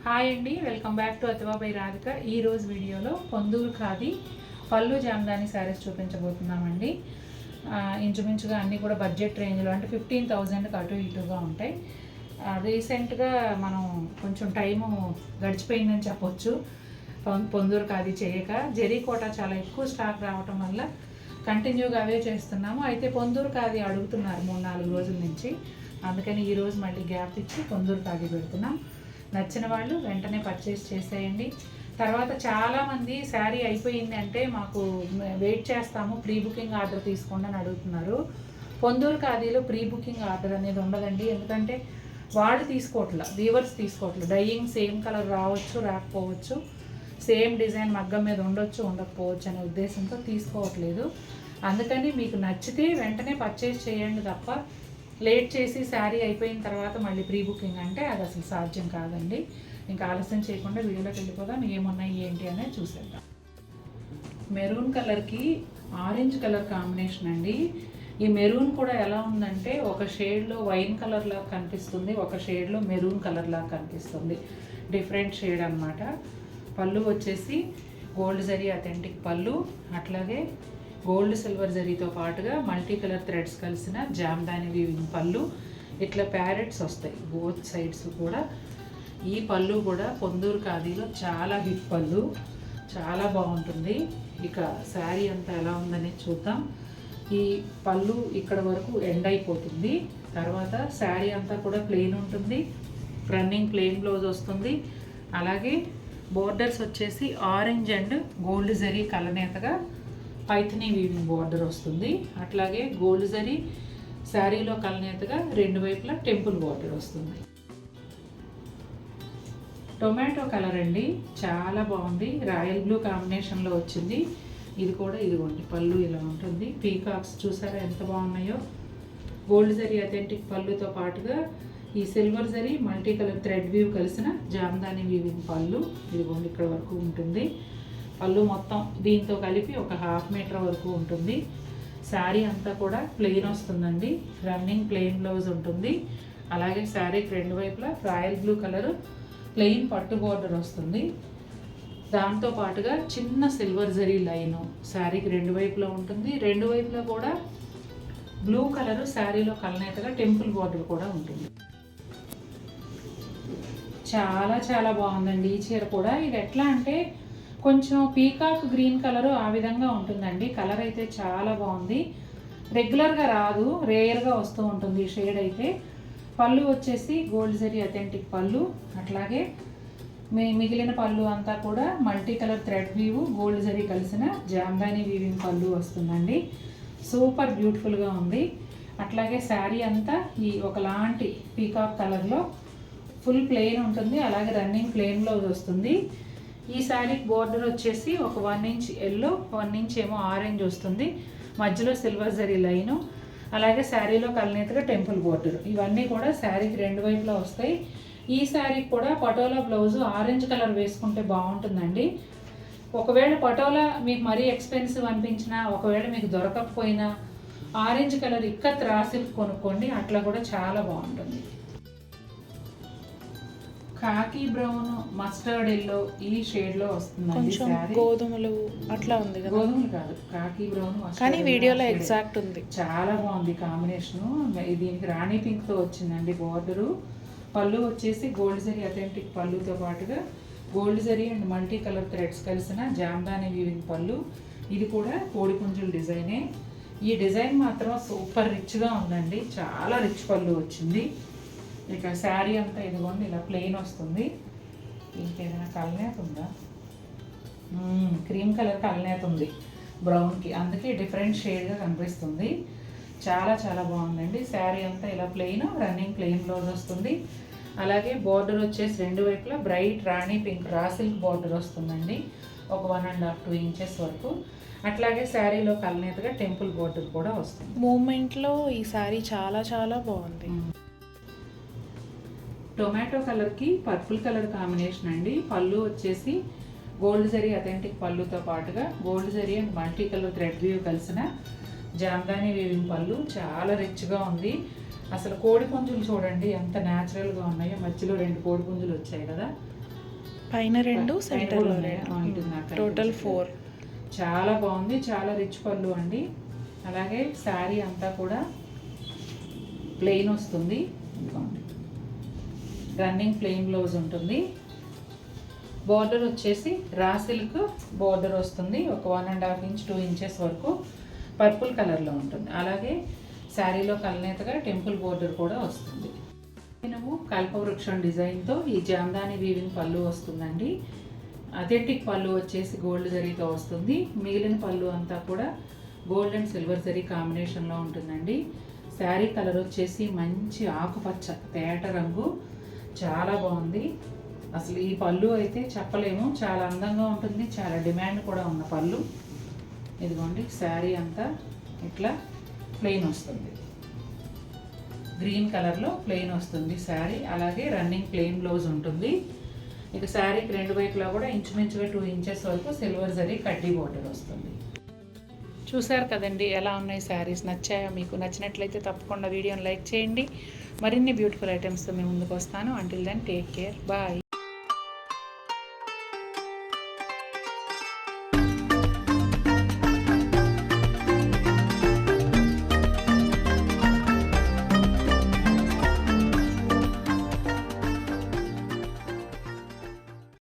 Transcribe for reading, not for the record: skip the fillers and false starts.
Hi అండి, welcome back to Athiva by Radhika. ఈరోజు వీడియోలో పొందూరు ఖాదీ పళ్ళు జామ్దాని శారీస్ చూపించబోతున్నామండి. ఇంచుమించుగా అన్నీ కూడా బడ్జెట్ రేంజ్లో, అంటే 15,000కి అటు ఇటుగా ఉంటాయి. రీసెంట్గా మనం కొంచెం టైము గడిచిపోయిందని చెప్పొచ్చు పొందూరు ఖాదీ చేయక. జరీ కోట చాలా ఎక్కువ స్టాక్ రావటం వల్ల కంటిన్యూగా అవే చేస్తున్నాము. అయితే పొందూరు ఖాదీ అడుగుతున్నారు 3-4 రోజుల నుంచి, అందుకని ఈరోజు మళ్ళీ గ్యాప్ ఇచ్చి పొందూరు ఖాదీ పెడుతున్నాం. నచ్చిన వాళ్ళు వెంటనే పర్చేస్ చేసేయండి. తర్వాత చాలామంది శారీ అయిపోయింది అంటే మాకు వెయిట్ చేస్తాము, ప్రీ బుకింగ్ ఆర్డర్ తీసుకోండి అని అడుగుతున్నారు. పొందూరు ఖాదీలో ప్రీ బుకింగ్ ఆర్డర్ అనేది ఉండదండి, ఎందుకంటే వాళ్ళు తీసుకోవట్లే, వీవర్స్ తీసుకోవట్లేదు. డైయింగ్ సేమ్ కలర్ రావచ్చు, రాకపోవచ్చు, సేమ్ డిజైన్ మగ్గం మీద ఉండొచ్చు, ఉండకపోవచ్చు అనే ఉద్దేశంతో తీసుకోవట్లేదు. అందుకని మీకు నచ్చితే వెంటనే పర్చేస్ చేయండి తప్ప లేట్ చేసి శారీ అయిపోయిన తర్వాత మళ్ళీ ప్రీ బుకింగ్ అంటే అది అసలు సాధ్యం కాదండి. ఇంకా ఆలస్యం చేయకుండా వీడియోలోకి వెళ్ళిపోదాం. ఏమున్నాయి ఏంటి అనేది చూసేద్దాం. మెరూన్ కలర్కి ఆరెంజ్ కలర్ కాంబినేషన్ అండి. ఈ మెరూన్ కూడా ఎలా ఉందంటే ఒక షేడ్లో వైన్ కలర్ లాగా కనిపిస్తుంది, ఒక షేడ్లో మెరూన్ కలర్ లాగా కనిపిస్తుంది. డిఫరెంట్ షేడ్ అనమాట. పళ్ళు వచ్చేసి గోల్డ్ జరీ అథెంటిక్ పళ్ళు, అట్లాగే గోల్డ్ సిల్వర్ జరీతో పాటుగా మల్టీ కలర్ థ్రెడ్స్ కలిసిన జామ్దాని వీవింగ్ పళ్ళు. ఇట్లా ప్యారెట్స్ వస్తాయి బోత్ సైడ్స్ కూడా. ఈ పళ్ళు కూడా పొందూరు ఖాదీలో చాలా హిట్ పళ్ళు, చాలా బాగుంటుంది. ఇక శారీ అంతా ఎలా ఉందని చూద్దాం. ఈ పళ్ళు ఇక్కడ వరకు ఎండ్ అయిపోతుంది, తర్వాత శారీ అంతా కూడా ప్లెయిన్ ఉంటుంది. రన్నింగ్ ప్లెయిన్ బ్లౌజ్ వస్తుంది. అలాగే బోర్డర్స్ వచ్చేసి ఆరెంజ్ అండ్ గోల్డ్ జరీ కలనేతగా పైథనీ వీవింగ్ బోర్డర్ వస్తుంది. అట్లాగే గోల్డ్ జరీ శారీలో కలనేతగా రెండు వైపులా టెంపుల్ బోర్డర్ వస్తుంది. టొమాటో కలర్ అండి, చాలా బాగుంది. రాయల్ బ్లూ కాంబినేషన్లో వచ్చింది. ఇది కూడా ఇదిగోండి పళ్ళు ఇలా ఉంటుంది. పీకాక్స్ చూసారా ఎంత బాగున్నాయో. గోల్డ్ జరీ అథెంటిక్ పళ్ళుతో పాటుగా ఈ silver zari multi colour thread weave కలిసిన జామ్దాని వీవింగ్ పళ్ళు ఇదిగోండి ఇక్కడ వరకు ఉంటుంది. పళ్ళు మొత్తం దీంతో కలిపి ఒక 1/2 మీటర్ వరకు ఉంటుంది. శారీ అంతా కూడా ప్లెయిన్ వస్తుందండి. రన్నింగ్ ప్లెయిన్ బ్లౌజ్ ఉంటుంది. అలాగే శారీకి రెండు వైపులా రాయల్ బ్లూ కలర్ ప్లెయిన్ పట్టు బోర్డర్ వస్తుంది. దాంతో పాటుగా చిన్న సిల్వర్ జరీ లైను శారీకి రెండు వైపులా ఉంటుంది. రెండు వైపులా కూడా బ్లూ కలరు శారీలో కలనేతగా టెంపుల్ బోర్డర్ కూడా ఉంటుంది. చాలా చాలా బాగుందండి ఈ చీర కూడా. ఇది ఎట్లా అంటే కొంచెం పీకాక్ గ్రీన్ కలరు ఆ విధంగా ఉంటుందండి. కలర్ అయితే చాలా బాగుంది. రెగ్యులర్గా రాదు, రేర్గా వస్తూ ఉంటుంది ఈ షేడ్ అయితే. పళ్ళు వచ్చేసి గోల్డ్ జరీ అథెంటిక్ పళ్ళు, అట్లాగే మిగిలిన పళ్ళు అంతా కూడా multi colour thread weave gold zari కలిసిన జామ్దాని వీవింగ్ పళ్ళు వస్తుందండి. సూపర్ బ్యూటిఫుల్గా ఉంది. అట్లాగే శారీ అంతా ఈ ఒకలాంటి పీకాక్ కలర్లో ఫుల్ ప్లెయిన్ ఉంటుంది. అలాగే రన్నింగ్ ప్లెయిన్ బ్లౌజ్ వస్తుంది. ఈ శారీకి బోర్డర్ వచ్చేసి ఒక 1 ఇంచ్ ఎల్లో, 1 ఇంచ్ ఏమో ఆరెంజ్ వస్తుంది. మధ్యలో సిల్వర్ జరీ లైను, అలాగే శారీలో కలనేతగా టెంపుల్ బోర్డర్. ఇవన్నీ కూడా శారీకి రెండు వైపులా వస్తాయి. ఈ శారీకి కూడా పటోలా బ్లౌజు ఆరెంజ్ కలర్ వేసుకుంటే బాగుంటుందండి. ఒకవేళ పటోలా మీకు మరీ ఎక్స్పెన్సివ్ అనిపించినా, ఒకవేళ మీకు దొరకకపోయినా ఆరెంజ్ కలర్ ఇక్కత్ రాసిల్క్ కొనుక్కోండి, అట్లా కూడా చాలా బాగుంటుంది. కాకి బ్రౌన్ మస్టర్డ్ ఎల్లో ఈ షేడ్ లో వస్తుందండి. గోధుమలు అట్లా ఉంది కదా, గోధుమలు కాదు, కాకి బ్రౌన్, కానీ వీడియోలో ఎగ్జాక్ట్ ఉంది. చాలా బాగుంది కాంబినేషను. దీనికి రాణి పింక్ తో వచ్చిందండి బోర్డరు. పళ్ళు వచ్చేసి గోల్డ్ జరీ అథెంటిక్ పళ్ళుతో పాటుగా gold zari and multi colour threads కలిసిన జామ్దాని వీవింగ్ పళ్ళు. ఇది కూడా కోడిపుంజుల డిజైనే. ఈ డిజైన్ మాత్రం సూపర్ రిచ్గా ఉందండి, చాలా రిచ్ పళ్ళు వచ్చింది. ఇక శారీ అంతా ఇదిగోండి ఇలా ప్లెయిన్ వస్తుంది. ఇంకేదైనా కలనేత ఉందా? క్రీమ్ కలర్ కలనేత ఉంది బ్రౌన్కి, అందుకే డిఫరెంట్ షేడ్గా కనిపిస్తుంది. చాలా చాలా బాగుందండి. శారీ అంతా ఇలా ప్లెయిన్, రన్నింగ్ ప్లెయిన్ బ్లౌజ్ వస్తుంది. అలాగే బోర్డర్ వచ్చేసి రెండు వైపులా బ్రైట్ రాణి పింక్ రా సిల్క్ బోర్డర్ వస్తుందండి, ఒక 1.5-2 ఇంచెస్ వరకు. అట్లాగే శారీలో కలనేతగా టెంపుల్ బోర్డర్ కూడా వస్తుంది. మూమెంట్లో ఈ శారీ చాలా చాలా బాగుంది. టొమాటో కలర్కి పర్పుల్ కలర్ కాంబినేషన్ అండి. పళ్ళు వచ్చేసి గోల్డ్ జరీ అథెంటిక్ పళ్ళుతో పాటుగా gold zari and multi colour thread weave కలిసిన జామ్దాని వీవింగ్ పళ్ళు. చాలా రిచ్గా ఉంది. అసలు కోడి పుంజులు చూడండి ఎంత న్యాచురల్గా ఉన్నాయో. మధ్యలో 2 కోడి పుంజులు వచ్చాయి కదా, పైన 2 పైన సెంటర్లో కూడా ఉన్నాయా? 2 ఇటు నాకు టోటల్ కనిపించట్లేదు. 4. చాలా బాగుంది, చాలా రిచ్ పళ్ళు అండి. అలాగే శారీ అంతా కూడా ప్లెయిన్ వస్తుంది. ఇదిగోండి, రన్నింగ్ ప్లెయిన్ బ్లౌజ్ ఉంటుంది. బార్డర్ వచ్చేసి రా సిల్క్ బార్డర్ వస్తుంది. ఒక 1.5 ఇంచ్ 2 ఇంచెస్ వరకు పర్పుల్ కలర్లో ఉంటుంది. అలాగే శారీలో కలనేతగా టెంపుల్ బోర్డర్ కూడా వస్తుంది. మనము కల్పవృక్షం డిజైన్తో ఈ జామ్దాని వీవింగ్ పళ్ళు వస్తుందండి. అథెంటిక్ పళ్ళు వచ్చేసి గోల్డ్ జరీతో వస్తుంది. మిగిలిన పళ్ళు అంతా కూడా గోల్డ్ అండ్ సిల్వర్ జరీ కాంబినేషన్లో ఉంటుందండి. శారీ కలర్ వచ్చేసి మంచి ఆకుపచ్చ తేట రంగు, చాలా బాగుంది. అసలు ఈ పళ్ళు అయితే చెప్పలేము, చాలా అందంగా ఉంటుంది. చాలా డిమాండ్ కూడా ఉన్న పళ్ళు. ఇదిగోండి, శారీ అంతా ఇట్లా ప్లెయిన్ వస్తుంది. గ్రీన్ కలర్లో ప్లెయిన్ వస్తుంది శారీ. అలాగే రన్నింగ్ ప్లెయిన్ బ్లౌజ్ ఉంటుంది. ఇక శారీకి 2 వైపులా కూడా ఇంచుమించుగా 2 ఇంచెస్ వరకు సిల్వర్ జరీ కడ్డీ బోర్డర్ వస్తుంది. చూసారు కదండి ఎలా ఉన్నాయి శారీస్. నచ్చాయా? మీకు నచ్చినట్లయితే తప్పకుండా వీడియోని లైక్ చేయండి. మరిన్ని బ్యూటిఫుల్ ఐటమ్స్తో మేము ముందుకు వస్తాను. Until then take care, bye.